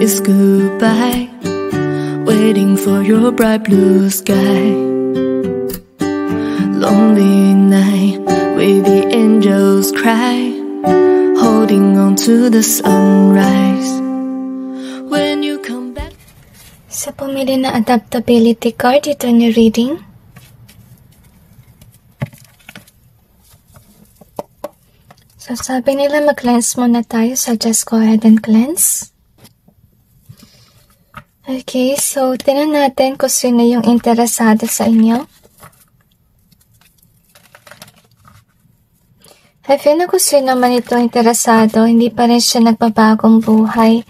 is goodbye, waiting for your bright blue sky. Lonely night with the angels cry, holding on to the sunrise. When you come back. Sa pumili na adaptability card, ito ni reading. So sabi nila mag-cleanse muna tayo, so just go ahead and cleanse. Okay, so tingnan natin kung sino yung interesado sa inyo. I feel na kung sino man ito interesado, hindi pa rin siya nagbabagong buhay.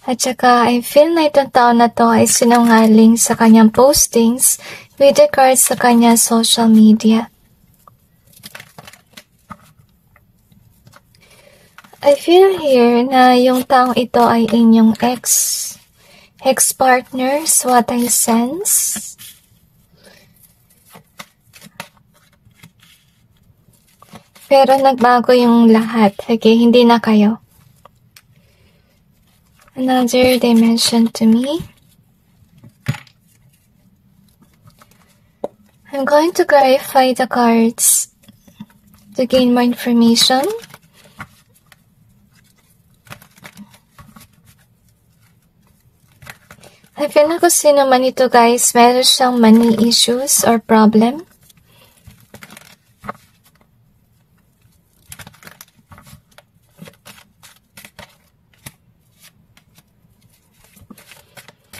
At saka, I feel na itong tao na to ay sinungaling sa kanyang postings with regards sa kanyang social media. I feel here na yung taong ito ay inyong ex-partners, what I sense. Pero nagbago yung lahat, okay? Hindi na kayo. Another dimension to me. I'm going to clarify the cards to gain more information. I feel na kung sino man ito guys, meron siyang money issues or problem.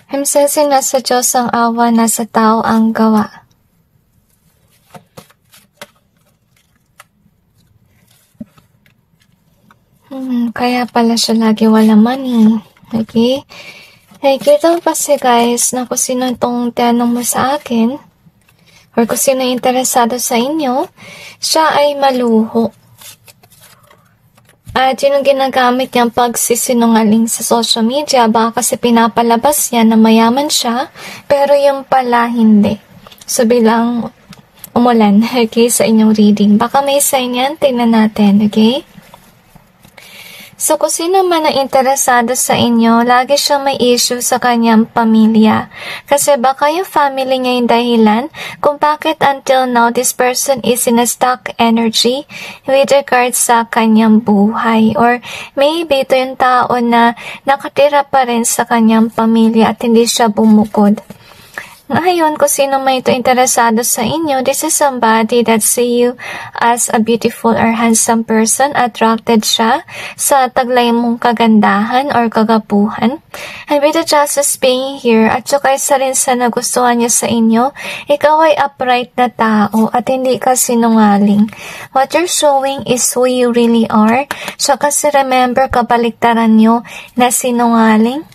I'm sensing nasa Diyos ang awa, nasa tao ang gawa. Kaya pala siya lagi wala money. Okay? Nakikita ko kasi guys na kung sino itong tinanong mo sa akin or kung sino interesado sa inyo, siya ay maluho. At yun ang ginagamit niyang pagsisinungaling sa social media, baka kasi pinapalabas niya na mayaman siya, pero yung pala hindi. So bilang umulan, okay, sa inyong reading. Baka may sign yan, tingnan natin, okay? So, kung sino man na interesado sa inyo, lagi siyang may issue sa kanyang pamilya. Kasi baka yung family niya yung dahilan kung bakit until now this person is in a stuck energy with regards sa kanyang buhay. Or maybe ito yung tao na nakatira pa rin sa kanyang pamilya at hindi siya bumukod. Ngayon, kung sino man ito interesado sa inyo, this is somebody that see you as a beautiful or handsome person, attracted siya sa taglay mong kagandahan or kagapuhan. And with the justice being here, at saka isa rin sa nagustuhan niya sa inyo, ikaw ay upright na tao at hindi ka sinungaling. What you're showing is who you really are. So kasi remember, kabaliktaran nyo na sinungaling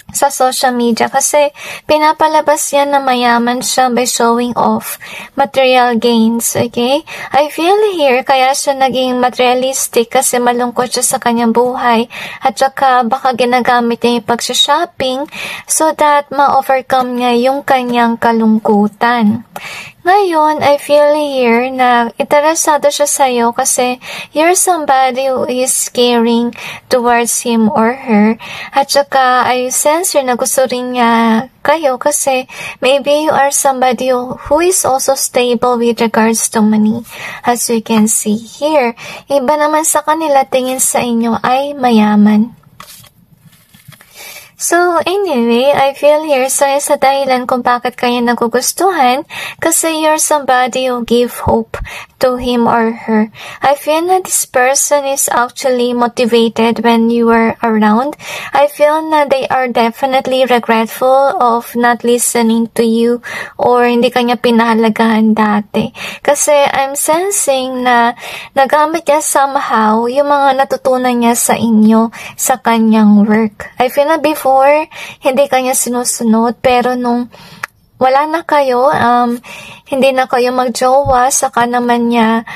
sa social media kasi pinapalabas yan na mayaman siya by showing off material gains, okay? I feel here kaya siya naging materialistic kasi malungkot siya sa kanyang buhay at saka baka ginagamit niya yung pag-shopping so that ma-overcome niya yung kanyang kalungkutan. Ngayon, I feel here na interesado siya sa'yo kasi you're somebody who is caring towards him or her. At saka, I sense na gusto rin niya kayo kasi maybe you are somebody who is also stable with regards to money. As we can see here, iba naman sa kanila tingin sa inyo ay mayaman. So, anyway, I feel here sa dahilan kung bakit kanya nagugustuhan kasi you're somebody who give hope to him or her. I feel na this person is actually motivated when you are around. I feel na they are definitely regretful of not listening to you or hindi kanya pinahalagahan dati. Kasi I'm sensing na nagamit niya somehow yung mga natutunan niya sa inyo sa kanyang work. I feel na before hindi kanya sinusunod, pero nung wala na kayo, hindi na kayo magjowa, saka naman niya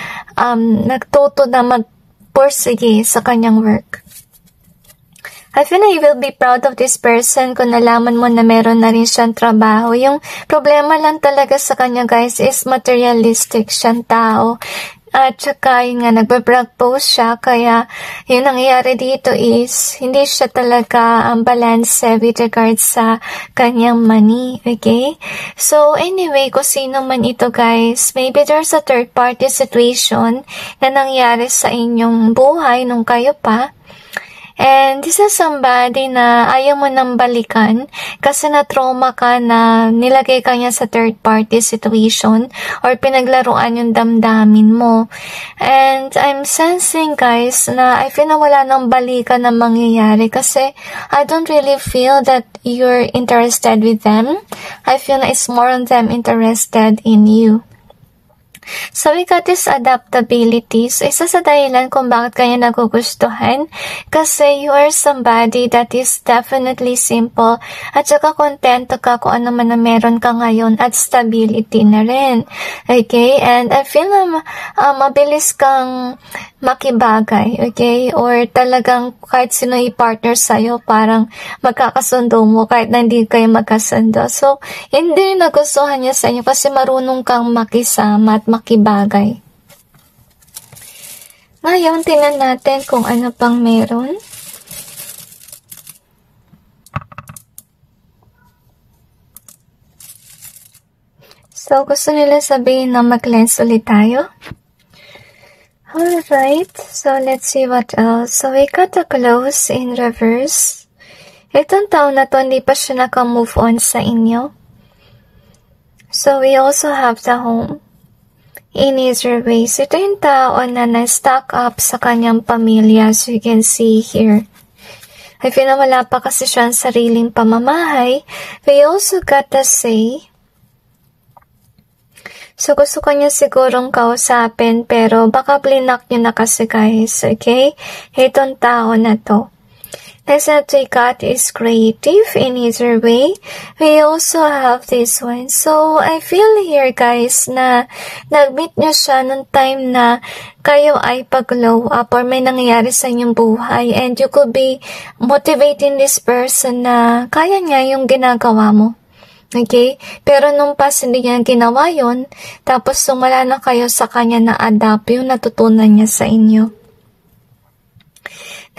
nagtuto na magpursige sa kanyang work. I feel na you will be proud of this person kung nalaman mo na meron na rin siyang trabaho. Yung problema lang talaga sa kanya guys is materialistic siyang tao. At saka yun nga, nagbabrag post siya, kaya yung nangyayari dito is, hindi siya talaga balance with regards sa kanyang money, okay? So anyway, kung sino man ito guys, maybe there's a third party situation na nangyari sa inyong buhay nung kayo pa. And this is somebody na ayaw mo nang balikan kasi na-trauma ka na nilagay ka niya sa third party situation or pinaglaruan yung damdamin mo. And I'm sensing guys na I feel na wala nang balikan na mangyayari kasi I don't really feel that you're interested with them. I feel na it's more on them interested in you. So we got this adaptability. So isa sa dahilan kung bakit kanya nagugustuhan kasi you are somebody that is definitely simple at saka kontento ka kung ano man na meron ka ngayon at stability na rin. Okay? And I feel na mabilis kang makibagay. Okay? Or talagang kahit sino i-partner sa'yo parang magkakasundo mo kahit na hindi kayo magkasundo. So hindi nagustuhan niya sa inyo kasi marunong kang makisama at makibagay. Ngayon, tingnan natin kung ano pang meron. So, gusto nila sabihin na mag-lens ulit tayo. Alright, so let's see what else. So, we got the close in reverse. Itong taon na to, hindi pa siya naka-move on sa inyo. So, we also have the home. In easier ways, ito yung tao na na-stack up sa kanyang pamilya, so you can see here. I feel na wala pa kasi siya ang sariling pamamahay. We also got to say, so gusto ko niya sigurong kausapin, pero baka blinak niyo na kasi guys, okay? Itong tao na to. Next that we got is creative in either way. We also have this one. So, I feel here guys na nag-meet nyo siya nung time na kayo ay pag-glow up or may nangyayari sa inyong buhay and you could be motivating this person na kaya niya yung ginagawa mo. Okay? Pero nung past hindi niya ginawa yun, tapos sumala na kayo sa kanya na adapt yung natutunan niya sa inyo.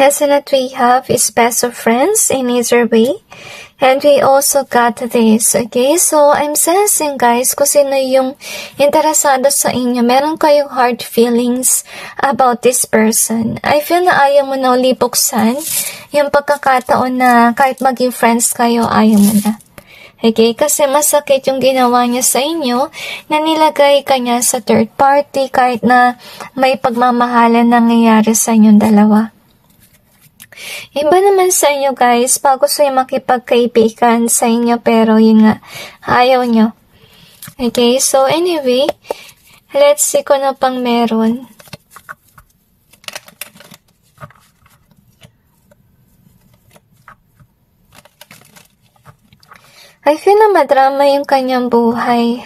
Lesson that we have is best of friends in either way. And we also got this, okay? So, I'm sensing guys, kung sino yung interesado sa inyo, meron kayong hard feelings about this person. I feel na ayaw mo na uli buksan yung pagkakataon na kahit maging friends kayo, ayaw mo na. Okay? Kasi masakit yung ginawa niya sa inyo na nilagay ka niya sa third party kahit na may pagmamahalan nangyayari sa inyong dalawa. Iba naman sa inyo guys, pag gusto yung makipagkaibigan sa inyo pero yun nga, ayaw nyo. Okay, so anyway, let's see kung ano pang meron. I feel na madrama yung kanyang buhay.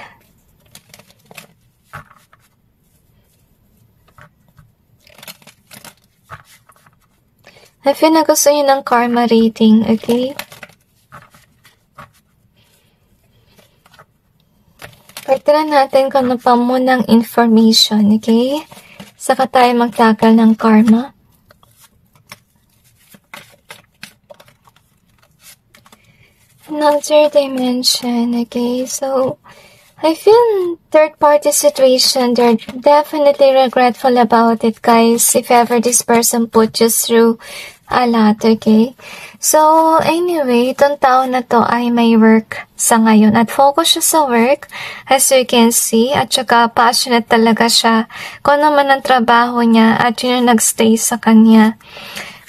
I feel na gusto niyo ng karma reading, okay? Pagtira natin kung ano pa munang information, okay? Saka tayo magtakal ng karma. Another dimension, okay? So, I feel third-party situation, they're definitely regretful about it, guys, if ever this person put you through a lot, okay? So, anyway, itong tao na to ay may work sa ngayon at focus siya sa work, as you can see, at saka passionate talaga siya kung naman ang trabaho niya at yun yung nagstay sa kanya.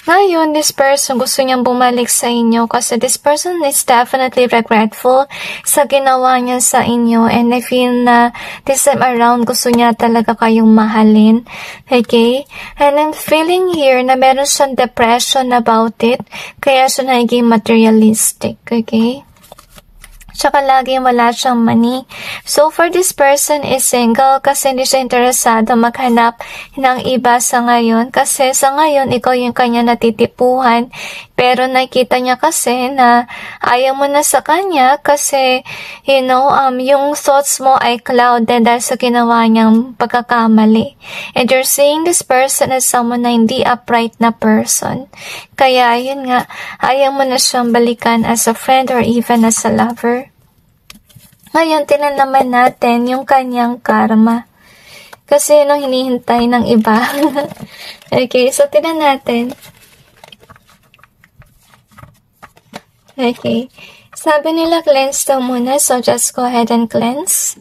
Ngayon, this person gusto niyang bumalik sa inyo kasi this person is definitely regretful sa ginawa niya sa inyo and I feel na this time around gusto niya talaga kayong mahalin. Okay? And I'm feeling here na meron siyang depression about it kaya siya naging materialistic. Okay? Tsaka laging wala siyang money. So, for this person is single kasi hindi siya interesado maghanap ng iba sa ngayon. Kasi sa ngayon, ikaw yung kanya natitipuhan. Pero nakita niya kasi na ayaw mo na sa kanya kasi, yung thoughts mo ay clouded dahil sa ginawa niyang pagkakamali. And you're seeing this person as someone na hindi upright na person. Kaya, yun nga, ayaw mo na siyang balikan as a friend or even as a lover. Ngayon, tinan naman natin yung kanyang karma. Kasi nung hinihintay ng iba. Okay, so tinan natin. Okay. Sabi nila cleanse daw muna, so just go ahead and cleanse.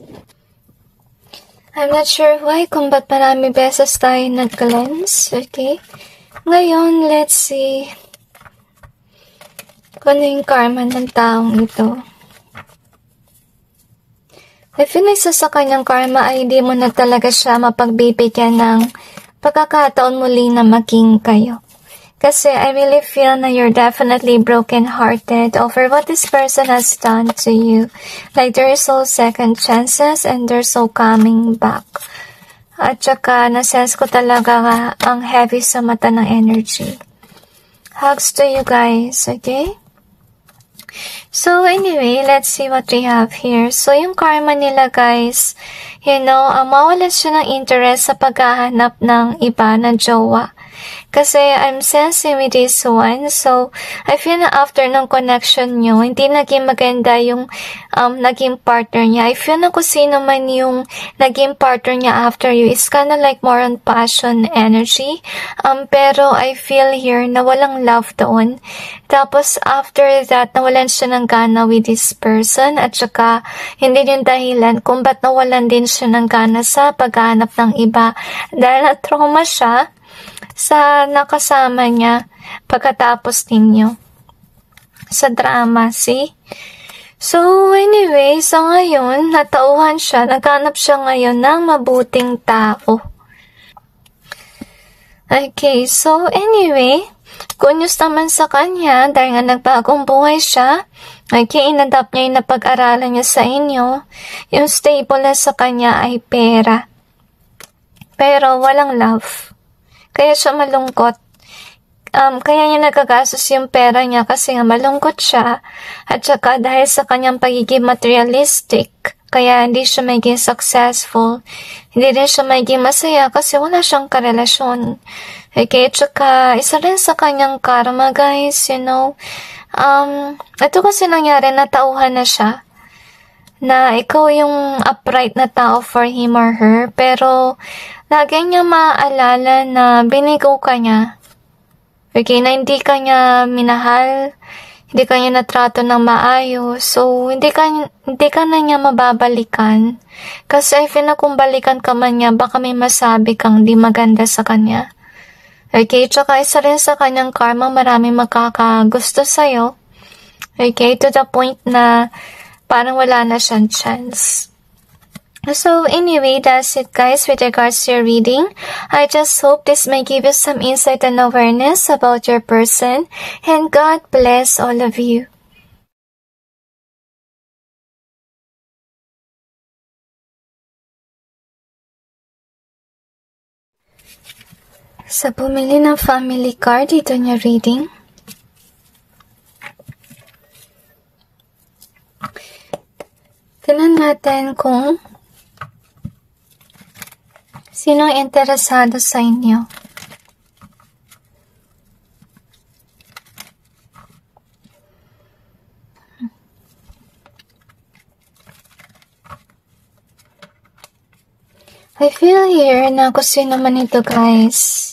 I'm not sure why, kung ba't marami beses tayo nag-cleanse. Okay. Ngayon, let's see kung ano yung karma ng taong ito. I feel like sa kanyang karma ay hindi mo na talaga siya mapagbibigyan ng pagkakataon muli na maging kayo. Kasi I really feel na you're definitely broken-hearted over what this person has done to you. Like there's no second chances and there's no coming back. At saka nasense ko talaga ang heavy sa mata ng energy. Hugs to you guys, okay? So anyway, let's see what we have here. So yung karma nila guys, mawalan siya ng interest sa paghahanap ng iba na jowa. Kasi I'm sensing with this one. So, I feel na after ng connection nyo, hindi naging maganda yung naging partner niya. I feel na kung sino man yung naging partner niya after you is kinda like more on passion energy. Pero I feel here na walang love doon. Tapos after that, nawalan siya ng gana with this person. At saka, hindi yung dahilan kung ba't nawalan din siya ng gana sa paghahanap ng iba. Dahil na-trauma siya sa nakasama niya pagkatapos ninyo sa drama, see? So, anyway, so ngayon, natauhan siya, naghanap siya ngayon ng mabuting tao. Okay, so anyway, good news naman sa kanya, dahil nga nagbagong buhay siya, okay, inadapt niya yung napag-aralan niya sa inyo, yung stable na sa kanya ay pera. Pero walang love. Kaya siya malungkot. Kaya niya nagagastos yung pera niya kasi nga malungkot siya. At saka dahil sa kanyang pagiging materialistic, kaya hindi siya magiging successful. Hindi rin siya magiging masaya kasi wala siyang karelasyon. Okay, at saka isa rin sa kanyang karma guys, ito kasi nangyari, natauhan na siya. Na ikaw yung upright na tao for him or her, pero lagi niya maaalala na binigo ka niya. Okay, na hindi ka niya minahal, hindi ka niya natrato ng maayos, so hindi ka na niya mababalikan. Kasi if na kung balikan ka man niya, baka may masabi kang di maganda sa kanya. Okay, tsaka isa rin sa kanyang karma, marami makakagusto sa'yo. Okay, to the point na parang wala na siyang chance. So anyway, that's it guys with regards to your reading. I just hope this may give you some insight and awareness about your person. And God bless all of you. Sa bumili ng family card dito niya reading, tingnan natin kung sinong interesado sa inyo. I feel here na kung sino man ito guys,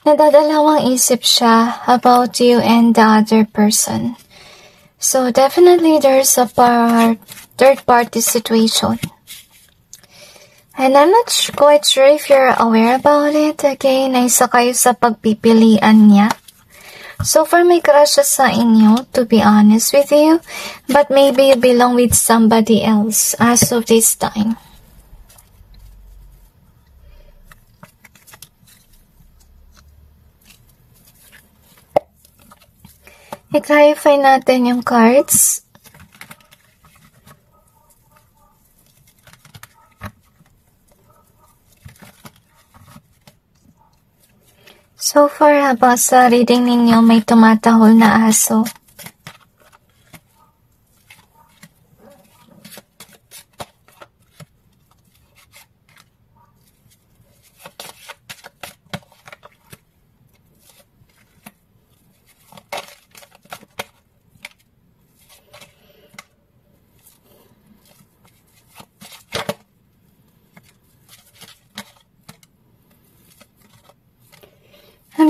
nadadalawang isip siya about you and the other person. So definitely there's a third party situation. And I'm not quite sure if you're aware about it. Okay, naisa kayo sa pagpipilian niya. So far may crush siya sa inyo, to be honest with you. But maybe you belong with somebody else as of this time. I-clarify natin yung cards. So far, habang sa reading ninyo may tumatahol na aso.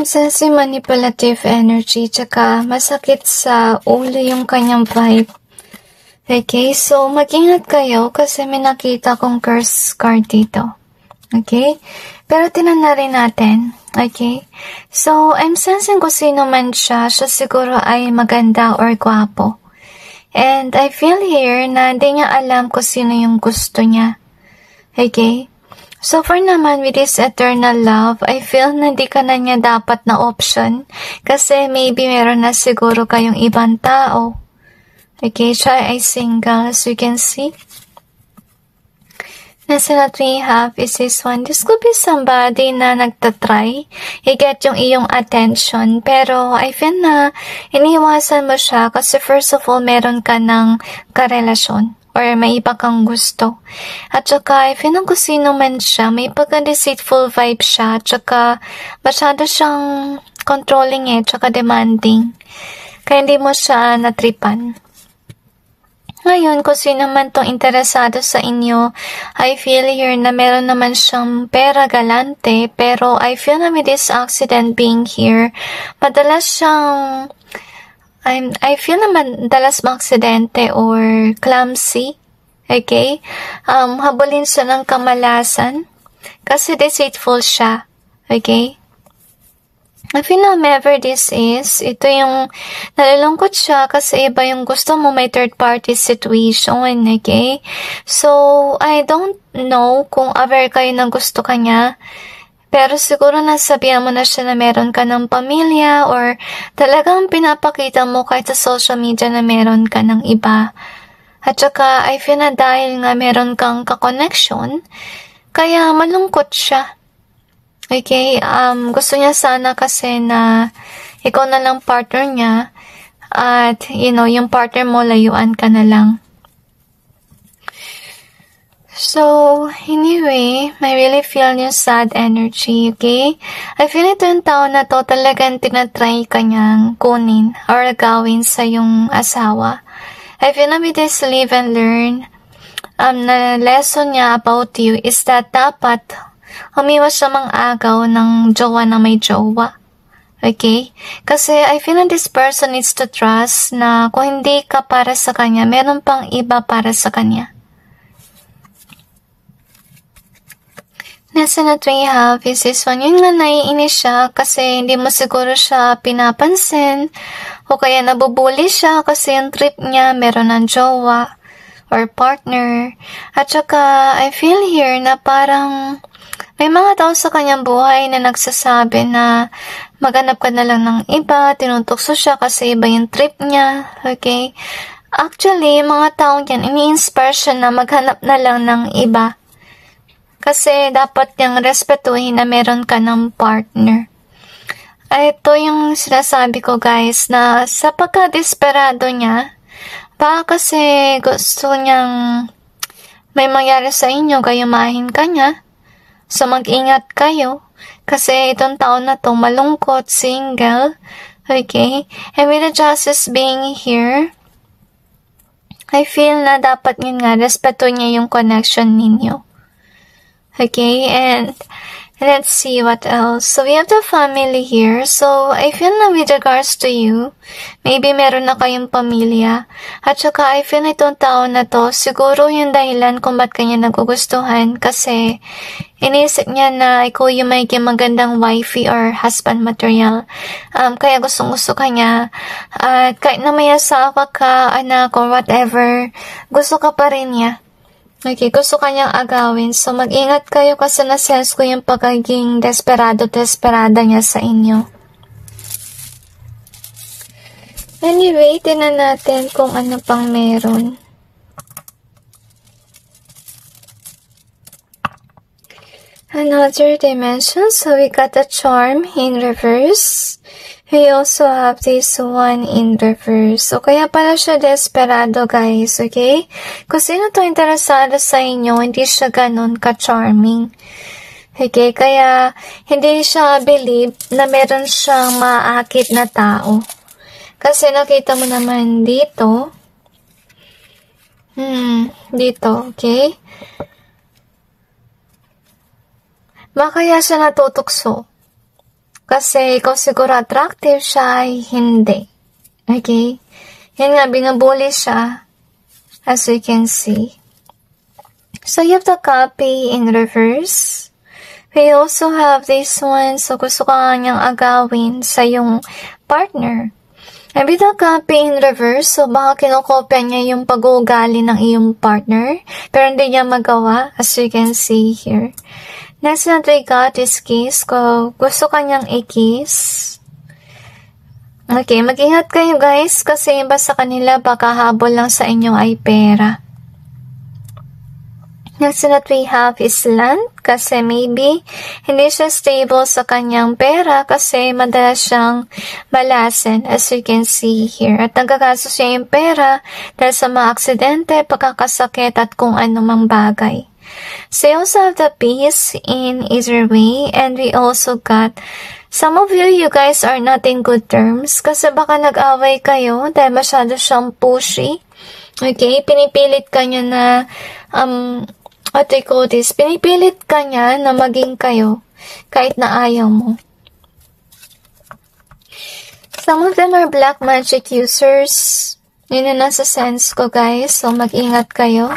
Sa manipulative energy, tsaka masakit sa ulo yung kanyang vibe. Okay, so mag-ingat kayo kasi may nakita kong curse card dito. Okay? Pero tinan na rin natin. Okay? So, I'm sensing kung sino man siya siguro ay maganda or gwapo. And I feel here na hindi niya alam kung sino yung gusto niya. Okay? So far naman with this eternal love, I feel na di ka na niya dapat na option kasi maybe meron na siguro kayong ibang tao. Okay, siya ay single as you can see. Nasa na we have is this one. This could be somebody na nagtatry i-get yung iyong attention pero I feel na iniwasan mo siya kasi first of all meron ka ng karelasyon. Or may iba kang gusto. At saka, if yun ang kung sino man siya, may pagka-deceitful vibe siya. At saka, masyado siyang controlling tsaka demanding. Kaya hindi mo siya natripan. Ngayon, kung sino man tong interesado sa inyo, I feel here na meron naman siyang pera galante. Pero I feel na with this accident being here, madalas siyang I feel naman dalas maaksidente or clumsy. Okay? Habulin siya ng kamalasan. Kasi deceitful siya. Okay? I feel na whoever this is, ito yung nalulungkot siya kasi iba yung gusto mo, may third party situation. Okay? So, I don't know kung aware kayo ng gusto kanya. Pero siguro nasabihan mo na siya na meron ka ng pamilya or talagang pinapakita mo kahit sa social media na meron ka ng iba. At saka, I feel na dahil nga meron kang ka-connection, kaya malungkot siya. Okay? Gusto niya sana kasi na ikaw na lang partner niya at, yung partner mo layuan ka na lang. So, anyway, I really feel yung sad energy, okay? I feel ito yung tao na to talagang tinatry ka niyang kunin or gawin sa yung asawa. I feel na with this live and learn, na lesson niya about you is that dapat umiwas siya mang-agaw ng jowa na may jowa. Okay? Kasi I feel na this person needs to trust na kung hindi ka para sa kanya, meron pang iba para sa kanya. Nasa na we have is this one. Yun nga naiinis siya kasi hindi mo siguro siya pinapansin o kaya nabubuli siya kasi yung trip niya meron ng jowa or partner. At saka I feel here na parang may mga tao sa kanyang buhay na nagsasabi na maghanap ka na lang ng iba, tinutokso siya kasi iba yung trip niya. Okay? Actually, mga taong yan, ini-inspire siya na maghanap na lang ng iba. Kasi dapat niyang respetuhin na meron ka ng partner. Ito yung sinasabi ko guys na sa pagka-desperado niya, baka kasi gusto niyang may mangyari sa inyo, gayumahin ka niya. So mag-ingat kayo kasi itong taon na to malungkot, single. Okay? And with the justice being here, I feel na dapat yun nga, respeto niya yung connection ninyo. Okay, and let's see what else. So, we have the family here. So, I feel na with regards to you, maybe meron na kayong pamilya. At saka, I feel na itong tao na to, siguro yung dahilan kung ba't kanya nagugustuhan. Kasi, iniisip niya na ikaw yung may magandang wifey or husband material. Kaya gustong-gusto ka niya. At kahit na may asawa ka, anak, or whatever, gusto ka pa rin niya. Okay, gusto kanyang agawin. So, mag-ingat kayo kasi na-sense ko yung pagiging desperada niya sa inyo. Anyway, tinan natin kung ano pang meron. Another dimension, so we got the charm in reverse. We also have this one in reverse. So, kaya pala siya desperado, guys, okay? Kung sino to interesado sa inyo, hindi siya ganun ka-charming. Okay, kaya hindi siya believe na meron siyang maakit na tao. Kasi nakita mo naman dito. Dito, okay? Kaya siya natutukso. Kasi ikaw siguro attractive siya, ay hindi. Okay? Yan nga, binabuli siya. As you can see. So, you have the copy in reverse. We also have this one. So, gusto ka nga niyang agawin sa yung partner. And with the copy in reverse, so baka kinokopya niya yung pag-uugali ng iyong partner. Pero hindi niya magawa, as you can see here. Next na we got is kiss. Gusto ka niyang i-kiss. Okay, mag-ingat kayo guys kasi iba sa kanila baka habol lang sa inyo ay pera. Next that we have is land kasi maybe hindi siya stable sa kanyang pera kasi madalas siyang malasin as you can see here. At nagkakaso siya yung pera dahil sa mga aksidente, pagkakasakit at kung ano mang bagay. So we also have the peace in either way and we also got some of you guys are not in good terms kasi baka nag-away kayo dahil masyado siyang pushy. Okay, pinipilit ka niya na what they call this, pinipilit ka niya na maging kayo kahit na ayaw mo. Some of them are black magic users. Yun na nasa sense ko guys, so mag-ingat kayo.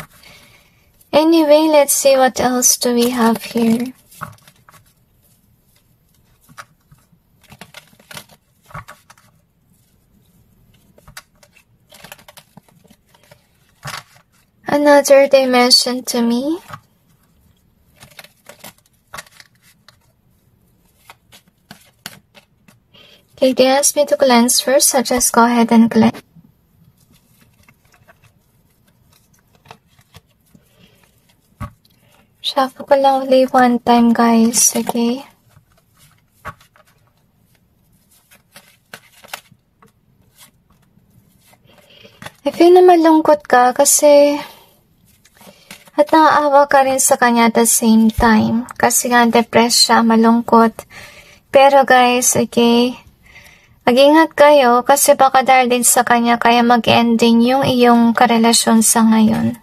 Anyway, let's see what else do we have here. Another dimension to me. Okay, they asked me to cleanse first, so just go ahead and cleanse. Shuffle ko lang only one time guys, okay? I feel na malungkot ka kasi at naaawa ka rin sa kanya at the same time. Kasi nga depressed siya, malungkot. Pero guys, okay? Mag-ingat kayo kasi baka dahil din sa kanya kaya mag-ending yung iyong karelasyon sa ngayon.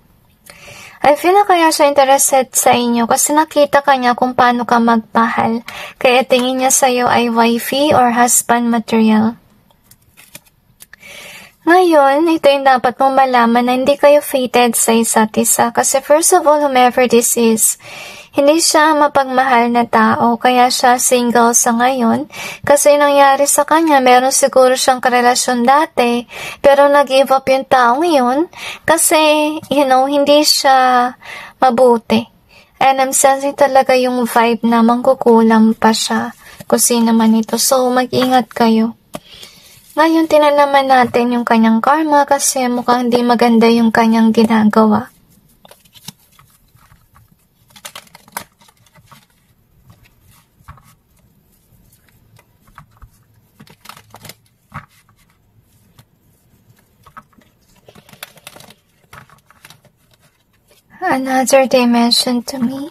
I feel na kaya siya interested sa inyo kasi nakita ka niya kung paano ka magmahal. Kaya tingin niya sa'yo ay wifey or husband material. Ngayon, ito yung dapat mong malaman na hindi kayo fated sa isa't isa. Kasi first of all, whomever this is, hindi siya mapagmahal na tao, kaya siya single sa ngayon. Kasi nangyari sa kanya, meron siguro siyang karelasyon dati, pero nag-give up yung taong yun, kasi, hindi siya mabuti. And I'm sensing talaga yung vibe na mangkukulam pa siya, kung sino man ito. So, mag-ingat kayo. Ngayon, tinalaman natin yung kanyang karma kasi mukhang di maganda yung kanyang ginagawa. Another dimension to me.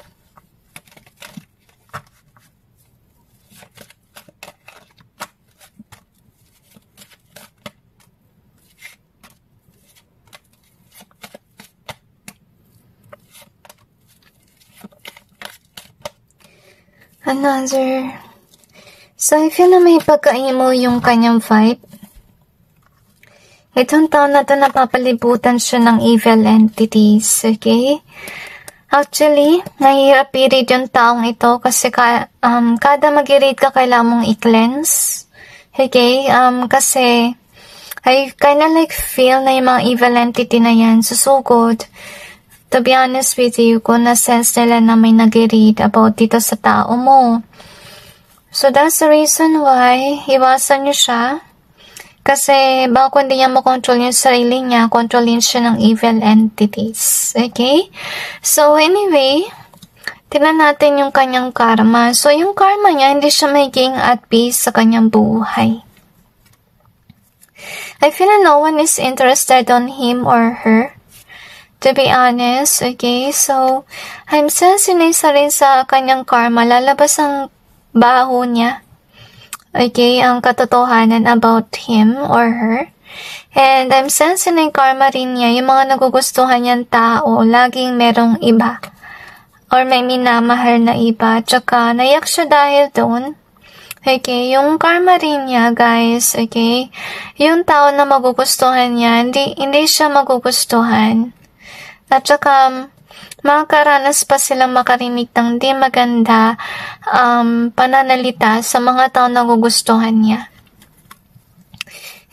Another. So, I feel na may pagka-emo yung kanyang vibe. Itong taon na to napapalibutan siya ng evil entities, okay? Actually, nahihirap i-read yung taong ito kasi kada mag-i-read ka kailangan mong i-cleanse. Okay? Kasi I kinda like feel na yung mga evil entity na yan susugod. To be honest with you, kung na-sense nila na may nag-read about dito sa tao mo. So that's the reason why iwasan nyo siya. Kasi baka kung hindi niya makontrol yung sarili niya, kontrolin siya ng evil entities. Okay? So anyway, tingnan natin yung kanyang karma. So, yung karma niya, hindi siya magiging at peace sa kanyang buhay. I feel that no one is interested on him or her. To be honest, okay? So, I'm sensing na isa rin sa kanyang karma. Lalabas ang baho niya. Okay, ang katotohanan about him or her. And I'm sensing na yung karma rin niya, yung mga nagugustuhan niyang tao, laging merong iba. Or may minamahal na iba. Tsaka, naiyak siya dahil doon. Okay, yung karma rin niya, guys, okay? Yung tao na magugustuhan niya, hindi siya magugustuhan. At tsaka, makakaranas pa silang makarinig ng di maganda pananalita sa mga tao na nagugustuhan niya.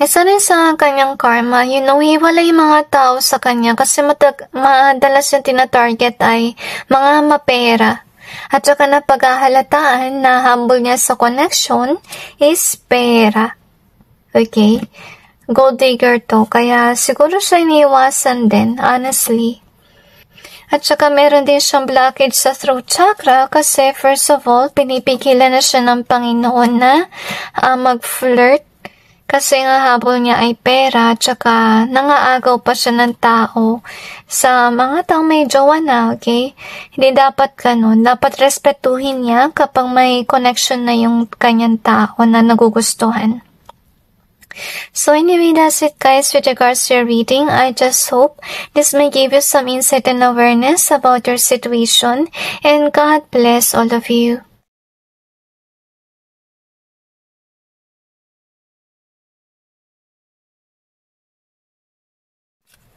Isa rin sa kanyang karma, hiwalay yung mga tao sa kanya kasi madalas yung tinatarget ay mga mapera. At saka na paghahalataan na humble niya sa connection is pera. Okay? Gold digger to, kaya siguro siya iniiwasan din, honestly. At saka meron din siyang blockage sa throat chakra kasi first of all, pinipigilan na siya ng Panginoon na mag-flirt. Kasi nga habol niya ay pera, tsaka nangaagaw pa siya ng tao sa mga taong may jowa na, okay? Hindi dapat ganun. Dapat respetuhin niya kapag may connection na yung kanyang tao na nagugustuhan. So anyway, that's it guys with regards to your reading. I just hope this may give you some insight and awareness about your situation. And God bless all of you.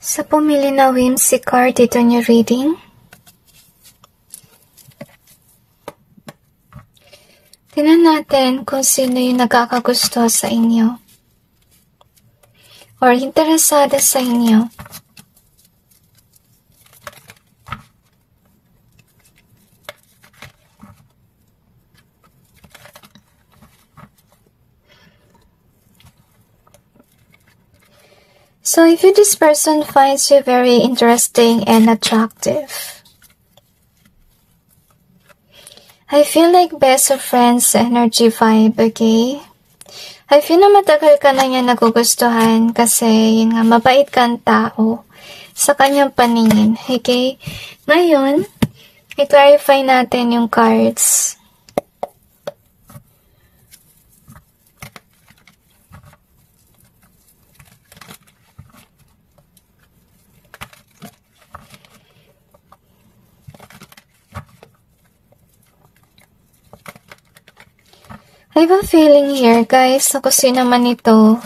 Sa pumili na whimsy card dito in your reading, tingnan natin kung sino yung nakakagusto sa inyo or interesada sa inyo. So if this person finds you very interesting and attractive, I feel like best of friends energy vibe, okay? I feel na matagal ka na niya nagugustuhan kasi yun nga, mabait kang tao sa kanyang paningin, okay? Ngayon, i-clarify natin yung cards. I have a feeling here, guys, na kung sino naman ito,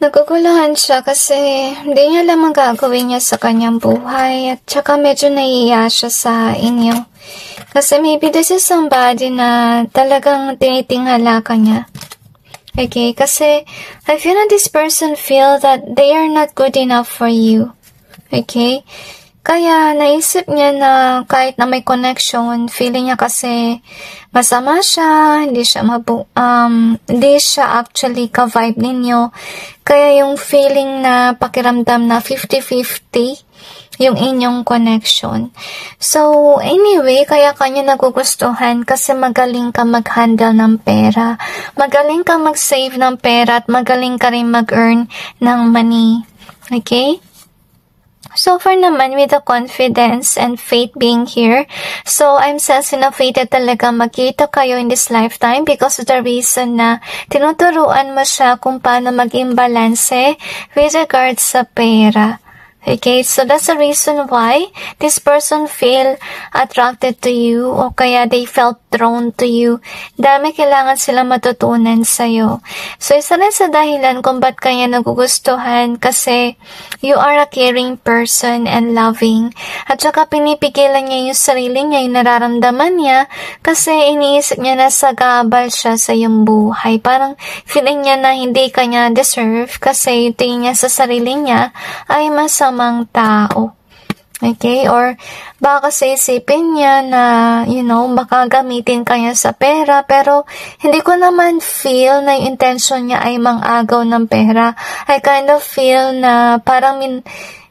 naguguluhan siya kasi hindi niya alam ang gagawin niya sa kanyang buhay at saka medyo naiiya siya sa inyo. Kasi maybe this is somebody na talagang tinitingala ka niya. Okay, kasi I feel that this person feel that they are not good enough for you. Okay? Kaya naisip niya na kahit na may connection, feeling niya kasi masama siya, hindi siya actually ka-vibe ninyo. Kaya yung feeling na pakiramdam na 50-50 yung inyong connection. So, anyway, kaya kanya nagugustuhan kasi magaling ka mag-handle ng pera. Magaling ka mag-save ng pera at magaling ka rin mag-earn ng money. Okay? So far naman, with the confidence and faith being here, so I'm sensing na faith na talaga magkita kayo in this lifetime because of the reason na tinuturuan mo siya kung paano maging balanse with regards sa pera. Okay, so that's the reason why this person feel attracted to you o kaya they felt drawn to you. Dami kailangan sila matutunan sa'yo. So, isa rin sa dahilan kung ba't kanya nagugustuhan kasi you are a caring person and loving. At saka pinipigilan niya yung sarili niya, yung nararamdaman niya kasi iniisip niya na sagabal siya sa iyong buhay. Parang feeling niya na hindi kanya deserve kasi yung tingin niya sa sarili niya ay masamang tao. Okay? Or baka kasi isipin niya na, baka gamitin kanya sa pera, pero hindi ko naman feel na yung intention niya ay mang-agaw ng pera. I kind of feel na parang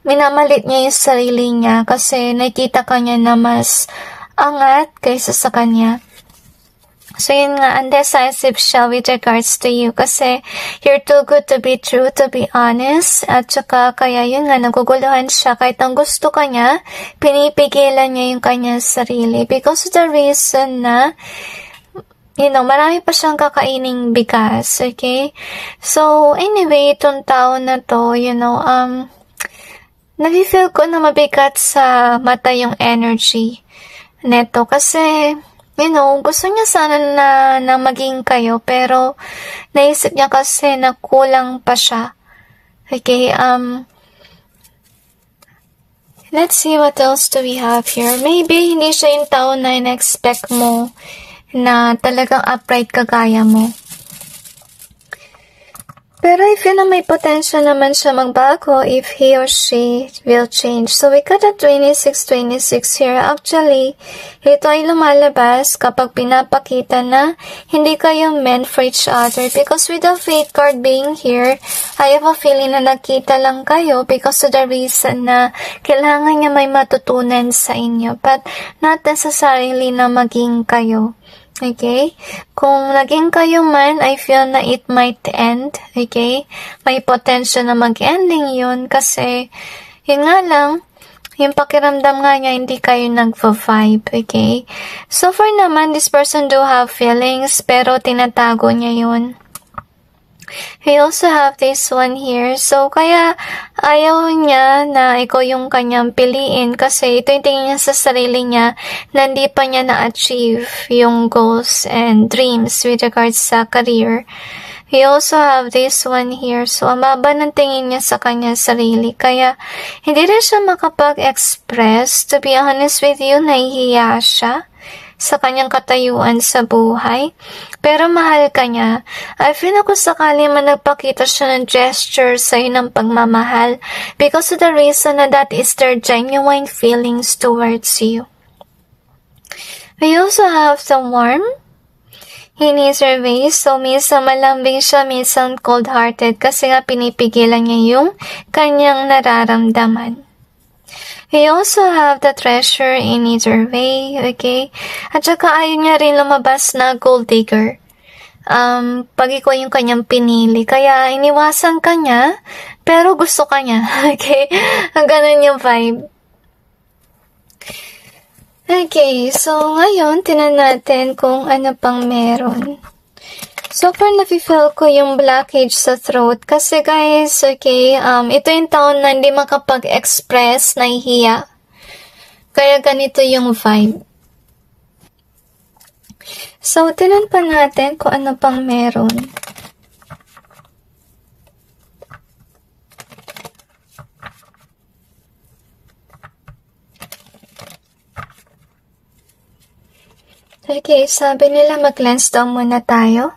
minamalit niya yung sarili niya kasi nakita ka niya na mas angat kaysa sa kanya. So, yun nga, undecisive siya with regards to you kasi you're too good to be true, to be honest. At saka, kaya yun nga, naguguluhan siya. Kahit ang gusto ka niya, pinipigilan niya yung kanyang sarili. Because of the reason na, marami pa siyang kakaining bigas, okay? So, anyway, itong tao na to, nafe-feel ko na mabigat sa mata yung energy neto kasi, gusto niya sana na maging kayo, pero naisip niya kasi na kulang pa siya. Okay, let's see what else do we have here. Maybe hindi siya yung tao na in-expect mo na talagang upright kagaya mo. Pero I feel na may potential naman siya magbago if he or she will change. So we got a 26-26 here. Actually, ito ay lumalabas kapag pinapakita na hindi kayo meant for each other. Because with the Fate card being here, I have a feeling na nakita lang kayo because of the reason na kailangan niya may matutunan sa inyo. But not necessarily na maging kayo. Okay? Kung naging kayo man, I feel na it might end. Okay? May potential na mag-ending yun kasi, yun nga lang, yung pakiramdam nga niya, hindi kayo nag-vibe. Okay? So far naman, this person do have feelings, pero tinatago niya yun. We also have this one here. So, kaya ayaw niya na ikaw yung kanyang piliin kasi ito yung tingin niya sa sarili niya na hindi pa niya na-achieve yung goals and dreams with regards sa career. We also have this one here. So, ang baba ng tingin niya sa kanyang sarili. Kaya, hindi rin siya makapag-express. To be honest with you, nahihiya siya sa kanyang katayuan sa buhay. Pero mahal ka niya. I feel na kung sakali man nagpakita siya ng gesture sa'yo ng pagmamahal because of the reason na that is their genuine feelings towards you. We also have the warm. He needs her ways. So, minsan malambing siya, minsan cold-hearted kasi nga pinipigilan niya yung kanyang nararamdaman. We also have the treasure in either way, okay? At saka ayaw niya rin lumabas na gold digger. Pag ikaw yung kanyang pinili. Kaya iniwasan ka niya, pero gusto ka niya, okay? Ganun yung vibe. Okay, so ngayon, tinan natin kung ano pang meron. So far, nafe-feel ko yung blockage sa throat. Kasi guys, okay, ito yung taon na hindi makapag-express, nahihiya. Kaya ganito yung vibe. So, tinan pa natin kung ano pang meron. Okay, sabi nila mag-cleanse daw muna tayo.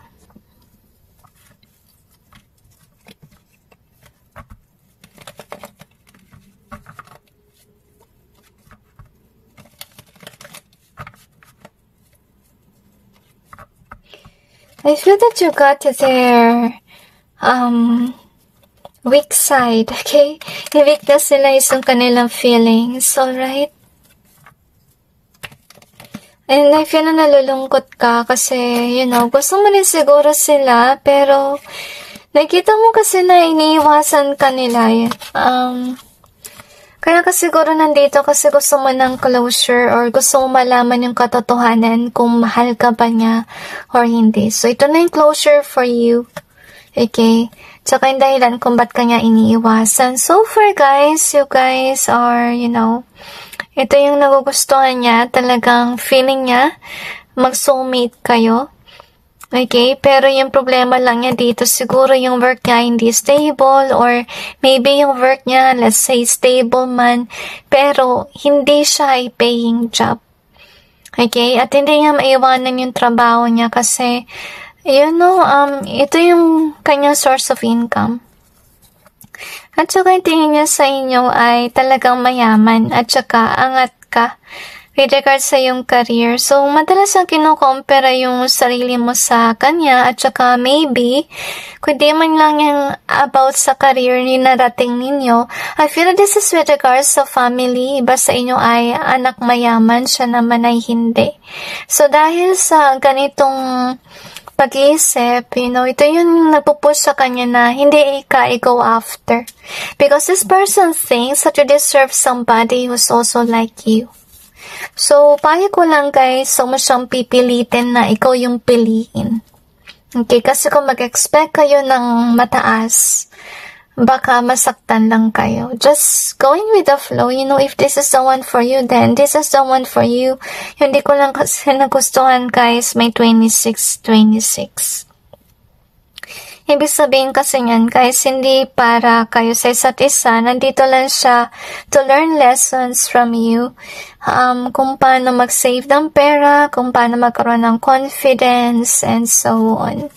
I feel that you got their weak side, okay? Yung weakness nila is yung kanilang feelings, alright? And I feel na nalulungkot ka kasi, gusto mo rin siguro sila, pero nakita mo kasi na iniiwasan ka nila. Kaya kasi siguro nandito kasi gusto mo ng closure or gusto mo malaman yung katotohanan kung mahal ka ba niya or hindi. So, ito na yung closure for you. Okay? Tsaka yung dahilan kung ba't ka niya iniiwasan. So far, guys, you guys are, ito yung nagugustuhan niya. Talagang feeling niya mag-soulmate kayo. Okay, pero yung problema lang niya dito, siguro yung work niya hindi stable or maybe yung work niya, let's say, stable man, pero hindi siya ay paying job. Okay, at hindi niya maiwanan yung trabaho niya kasi, ito yung kanyang source of income. At saka yung tingin niya sa inyo ay talagang mayaman at saka angat ka with regards sa yung career. So, madalas ang kinukompara yung sarili mo sa kanya at saka maybe, kundi man lang yung about sa career ni narating ninyo. I feel this is with regards sa family. Iba sa inyo ay anak mayaman, siya naman ay hindi. So, dahil sa ganitong pag-iisip, ito yung nagpupush sa kanya na hindi ka i-go after. Because this person thinks that you deserve somebody who's also like you. So, payo ko lang guys, so mo siyang pipilitin na ikaw yung piliin. Okay, kasi kung mag-expect kayo ng mataas, baka masaktan lang kayo. Just going with the flow, if this is the one for you, then this is the one for you. Hindi ko lang kasi nagustuhan guys, may 26. Ibig sabihin kasi yan guys, hindi para kayo sa isa't isa. Nandito lang siya to learn lessons from you. Kung paano mag-save ng pera, kung paano magkaroon ng confidence, and so on.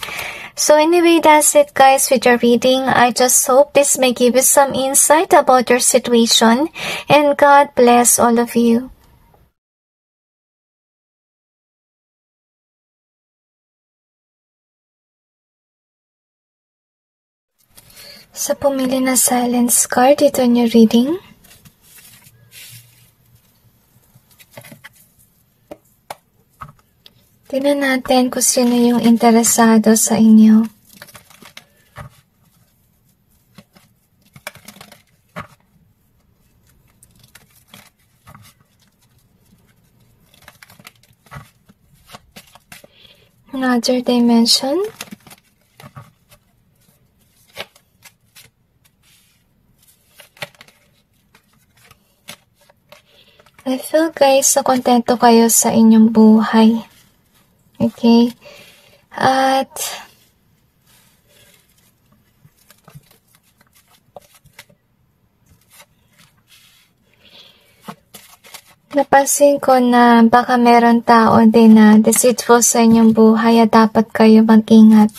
So anyway, that's it guys with your reading. I just hope this may give you some insight about your situation. And God bless all of you. Sa pumili na silence card, ito yung reading. Tingnan natin kung sino yung interesado sa inyo. Another dimension. I feel guys, so kontento kayo sa inyong buhay. Okay? At napansin ko na baka meron tao din na deceitful sa inyong buhay at dapat kayo mag-ingat.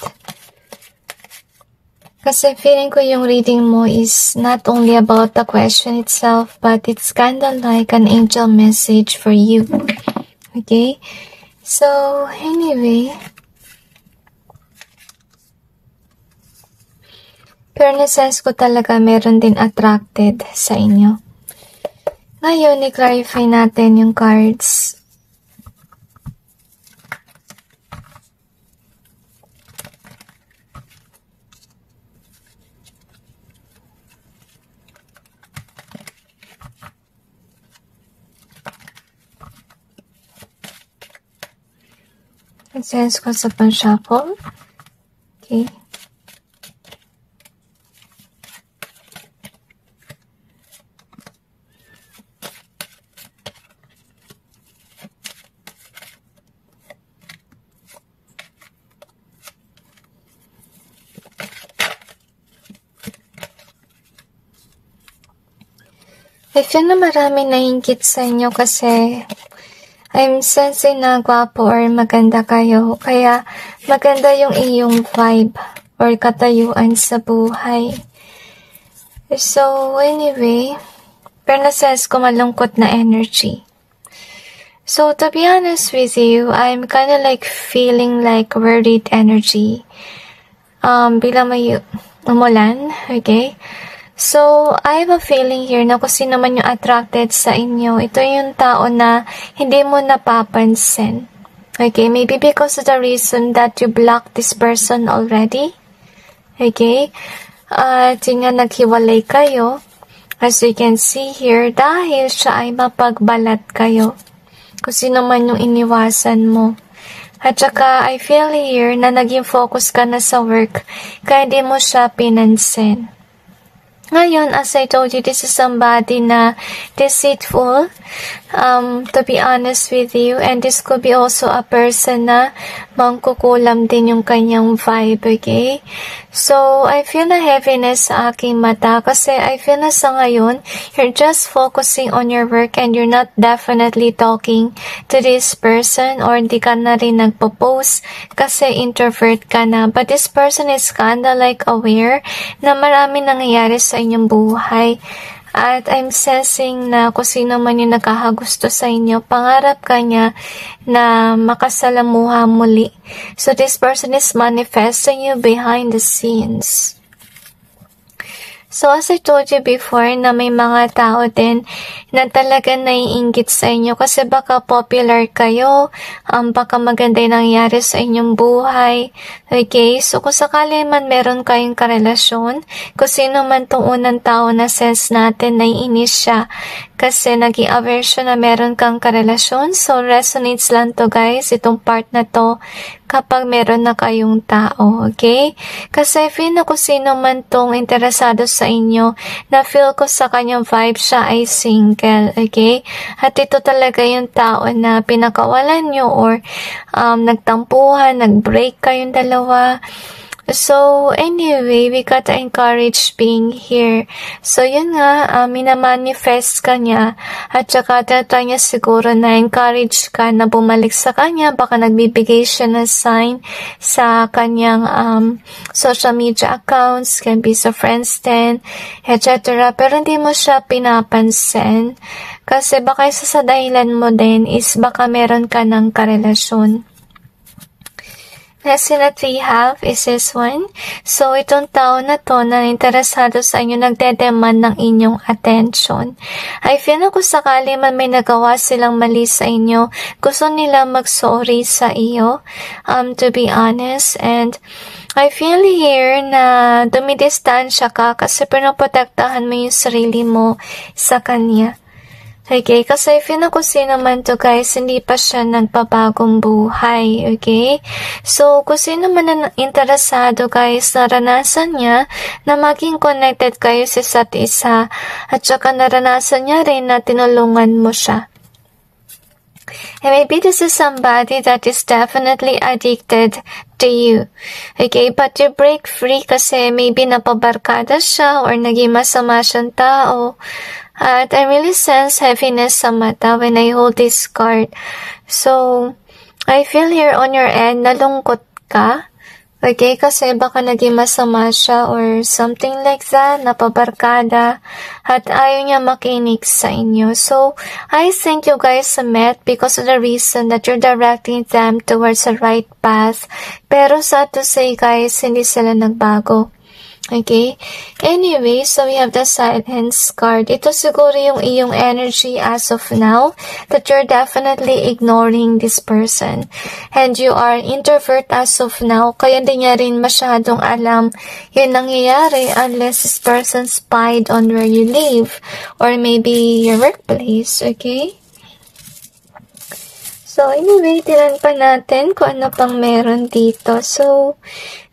Kasi feeling ko yung reading mo is not only about the question itself, but it's kinda like an angel message for you. Okay? So, anyway. Pero na-sense ko talaga meron din attracted sa inyo. Ngayon, i-clarify natin yung cards. Sense ko sa pang-shuffle. Okay. I feel na marami nainggit sa inyo kasi I'm sensing na gwapo or maganda kayo. Kaya maganda yung iyong vibe or katayuan sa buhay. So anyway, pero na-sense ko malungkot na energy. So to be honest with you, I'm kinda like feeling like worried energy. Bilang may umulan, okay? So, I have a feeling here na kung sino man yung attracted sa inyo, ito yung tao na hindi mo napapansin. Okay, maybe because of the reason that you blocked this person already. Okay, at yun nga naghiwalay kayo. As you can see here, dahil siya ay mapagbalat kayo. Kung sino man yung iniwasan mo. At saka, I feel here na naging focus ka na sa work, kaya di mo siya pinansin. Ngayon, as I told you, this is somebody na deceitful, to be honest with you, and this could be also a person na mangkukulam din yung kanyang vibe, okay? So, I feel na heaviness sa aking mata kasi I feel na sa ngayon, you're just focusing on your work and you're not definitely talking to this person or hindi ka na rin nagpo-post kasi introvert ka na. But this person is kinda like aware na marami nangyayari sa inyong buhay. At I'm sensing na kung sino man yung nagkakagusto sa inyo, pangarap ka niya na makasalamuha muli. So this person is manifesting you behind the scenes. So, as I told you before, na may mga tao din na talaga naiinggit sa inyo kasi baka popular kayo, baka maganda yung nangyari sa inyong buhay. Okay? So, kung sakali man meron kayong karelasyon, kung sino man tong unang tao na sense natin, naiinis siya kasi naging aware siya na meron kang karelasyon. So, resonates lang to guys, itong part na to, kapag meron na kayong tao, okay? Kasi feel na kung sino man tong interesado sa inyo, na feel ko sa kanyang vibe siya ay single, okay? At ito talaga yung tao na pinakawalan nyo or nagtampuhan, nag-break kayong dalawa. So, anyway, we gotta encourage being here. So, yun nga, minamanifest ka niya at saka tatry niya siguro na encourage ka na bumalik sa kanya. Baka nagbibigay siya ng sign sa kanyang social media accounts, can be sa Friendster, etc. Pero hindi mo siya pinapansin kasi baka isa sa dahilan mo din is baka meron ka ng karelasyon. Next that we have is this one. So, itong tao na to na interesado sa inyo, nagdedemand ng inyong attention. I feel na kung sakali man may nagawa silang mali sa inyo, gusto nila mag-sorry sa iyo, to be honest. And I feel here na dumidistansya ka kasi pinoprotektahan mo yung sarili mo sa kanya. Okay, kasi feel na kung sino man to guys, hindi pa siya nagpabagong buhay, okay? So, kung sino man na interesado guys, naranasan niya na maging connected kayo sa isa't isa at saka naranasan niya rin na tinulungan mo siya. And maybe this is somebody that is definitely addicted to you. Okay, but you break free kasi maybe napabarkada siya or naging masama siyang tao. At I really sense heaviness sa mata when I hold this card. So, I feel here on your end, nalungkot ka. Okay, kasi baka naging masama siya or something like that, napabarkada, at ayaw niya makinig sa inyo. So, I think you guys met because of the reason that you're directing them towards the right path. Pero sad to say guys, hindi sila nagbago. Okay? Anyway, so we have the silence card. Ito siguro yung iyong energy as of now that you're definitely ignoring this person. And you are introvert as of now, kaya hindi niya rin masyadong alam yung nangyayari unless this person spied on where you live or maybe your workplace. Okay? So, anyway, tinan pa natin kung ano pang meron dito. So,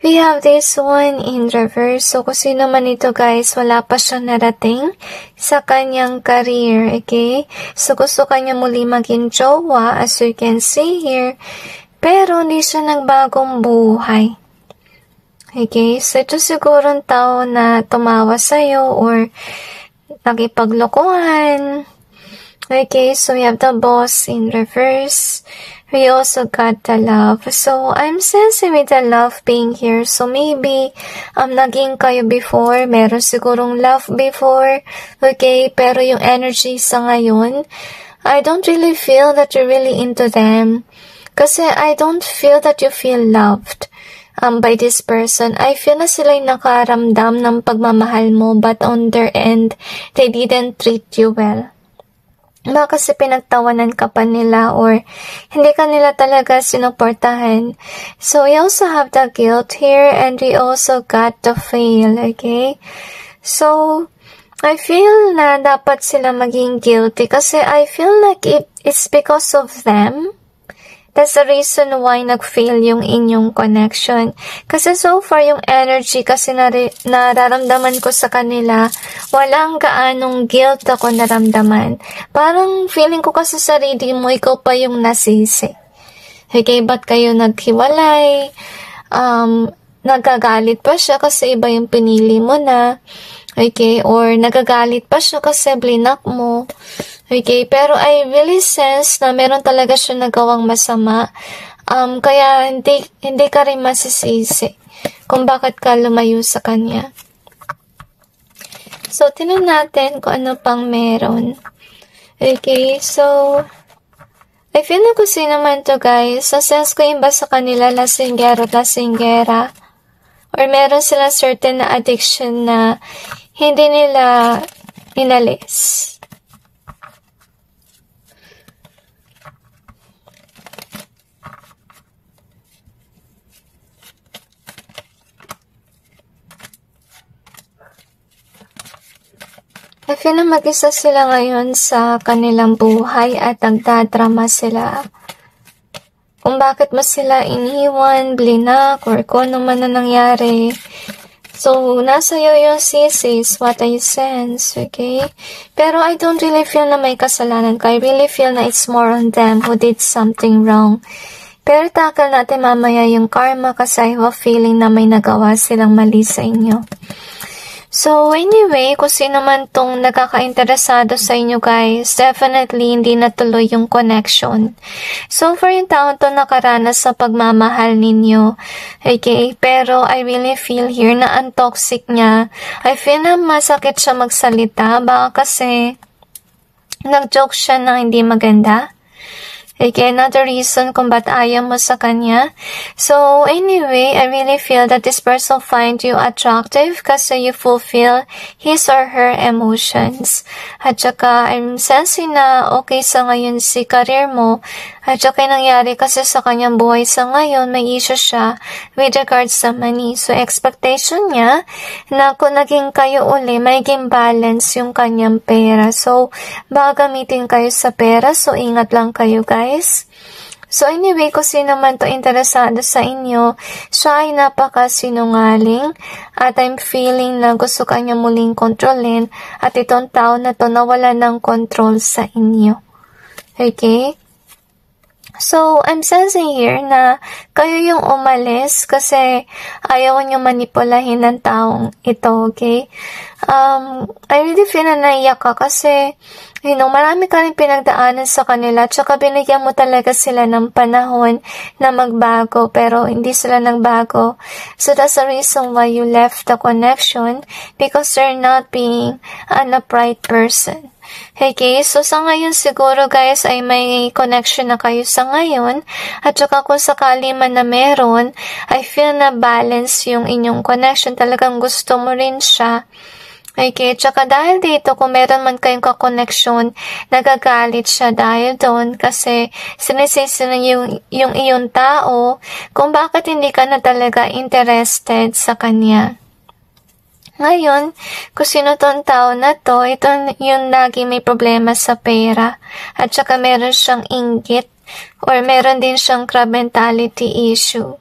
we have this one in reverse. So, kung sino man ito guys, wala pa siya narating sa kanyang career, okay? So, gusto kanya muli maging jowa, as you can see here. Pero, hindi siya nagbagong buhay. Okay? So, ito siguro tao na tumawa sa'yo or nakipaglokohan. Okay, so we have the boss in reverse. We also got the love. So, I'm sensing with the love being here. So, maybe, naging kayo before. Meron sigurong love before. Okay, pero yung energy sa ngayon, I don't really feel that you're really into them. Kasi I don't feel that you feel loved by this person. I feel na sila'y nakaramdam ng pagmamahal mo, but on their end, they didn't treat you well. Baka kasi pinagtawanan ka pa nila or hindi ka nila talaga sinuportahan. So, we also have the guilt here and we also got the fail, okay? So, I feel na dapat sila maging guilty kasi I feel like it's because of them. That's the reason why nag-fail yung inyong connection. Kasi so far, yung energy kasi nararamdaman ko sa kanila, walang gaanong guilt ako naramdaman. Parang feeling ko kasi sa sarili mo, ikaw pa yung nasisi. Okay, ba't kayo naghiwalay? Nagagalit pa siya kasi iba yung pinili mo na. Okay, or nagagalit pa siya kasi blinak mo. Okay, pero I really sense na meron talaga siya nagawang masama. Kaya hindi ka rin masisisi kung bakit ka lumayo sa kanya. So, tingnan natin kung ano pang meron. Okay, so, I feel na kung sino man to guys, sense ko yung ba sa kanila lasinggero, lasinggera, or meron sila certain na addiction na hindi nila inalis. I feel na mag-isa sila ngayon sa kanilang buhay at nagdadrama sila. Kung bakit mo sila iniwan, blinak, or kung ano man na nangyari. So, nasa iyo yung sisis, what I sense, okay? Pero I don't really feel na may kasalanan ka. I really feel na it's more on them who did something wrong. Pero tackle natin mamaya yung karma kasi I have a feeling na may nagawa silang mali sa inyo. So, anyway, kung sino man tong nakaka-interesado sa inyo guys, definitely hindi natuloy yung connection. So, for yung taon to nakaranas sa pagmamahal ninyo, okay, pero I really feel here na ang toxic niya. I feel na masakit siya magsalita, baka kasi nag-joke siya na hindi maganda. Okay, another reason kung ba't ayaw mo sa kanya. So, anyway, I really feel that this person find you attractive kasi you fulfill his or her emotions. At saka, I'm sensing na okay sa ngayon si career mo. At saka, nangyari kasi sa kanyang buhay sa ngayon, may issue siya with regards sa money. So, expectation niya na kung naging kayo uli, magiging balance yung kanyang pera. So, baka gamitin kayo sa pera. So, ingat lang kayo guys. So anyway, kung sino man to interesado sa inyo, siya ay napakasinungaling at I'm feeling na gusto kanya muling kontrolin at itong tao na to nawala ng control sa inyo. Okay? So, I'm sensing here na kayo yung umalis kasi ayaw nyo manipulahin ng taong ito, okay? I really feel na naiyak ka kasi marami ka rin pinagdaanan sa kanila tsaka binigyan mo talaga sila ng panahon na magbago pero hindi sila nagbago. So, that's the reason why you left the connection because they're not being an upright person. Okay, so sa ngayon siguro guys ay may connection na kayo sa ngayon at saka kung sakali man na meron, I feel na balance yung inyong connection, talagang gusto mo rin siya. Okay, tsaka dahil dito kung meron man kayong kakoneksyon, nagagalit siya dahil doon kasi sinisisi na yung iyong tao kung bakit hindi ka na talaga interested sa kanya. Ngayon, kung sino tong tao na to, ito yung lagi may problema sa pera. At saka meron siyang inggit or meron din siyang crab mentality issue.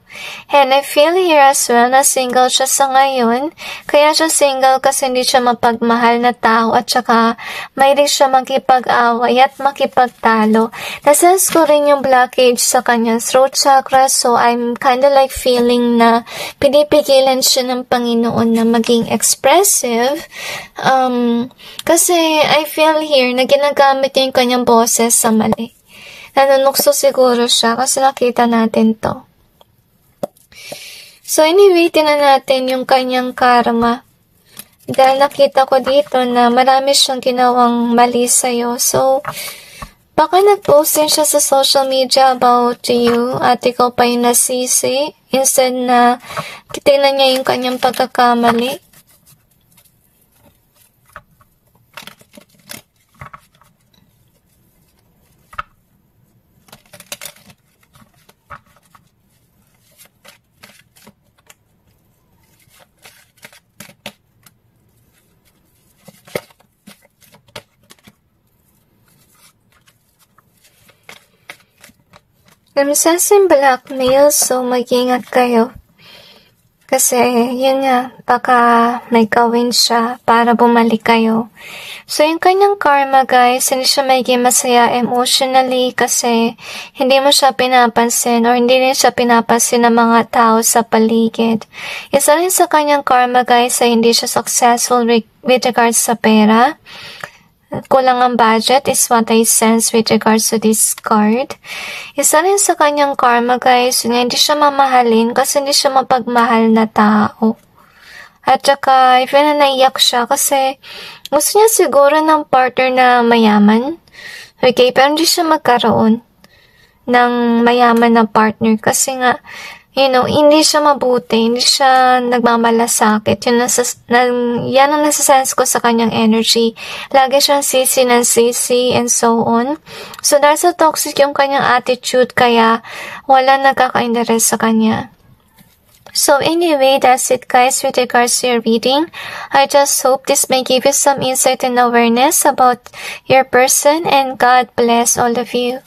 And I feel here as well na single siya sa ngayon. Kaya siya single kasi hindi siya mapagmahal na tao at saka mayroon siya makipag-away at makipagtalo. Nasense ko rin yung blockage sa kanyang throat chakra, so I'm kinda like feeling na pinipigilan siya ng Panginoon na maging expressive. Kasi I feel here na ginagamit niya yung kanyang boses sa mali. Nanunukso siguro siya kasi nakita natin to. So anyway, tinan natin yung kanyang karma. Dahil nakita ko dito na marami siyang ginawang mali sa'yo. So, baka nag-post din siya sa social media about you at ikaw pa yung nasisi. Instead na tinan niya yung kanyang pagkakamali. Namsasing blackmail, so mag-ingat kayo. Kasi, yun nga, baka may gawin siya para bumalik kayo. So, yung kanyang karma, guys, hindi siya magiging masaya emotionally kasi hindi mo siya pinapansin or hindi rin siya pinapansin ng mga tao sa paligid. Isa rin sa kanyang karma, guys, ay hindi siya successful with regards sa pera. Kulang ang budget is what I sense with regards to this card. Isa rin sa kanyang karma, guys, hindi siya mamahalin kasi hindi siya mapagmahal na tao. At saka, I feel na naiyak siya kasi gusto niya siguro ng partner na mayaman. Okay, pero hindi siya magkaroon ng mayaman na partner kasi nga, hindi siya mabuti, hindi siya nagmamalasakit. Yan ang nasasense ko sa kanyang energy. Lagi siyang sisi ng sisi and so on. So, dahil sa toxic yung kanyang attitude, kaya wala nagkaka-interest sa kanya. So anyway, that's it guys with regards to your reading. I just hope this may give you some insight and awareness about your person, and God bless all of you.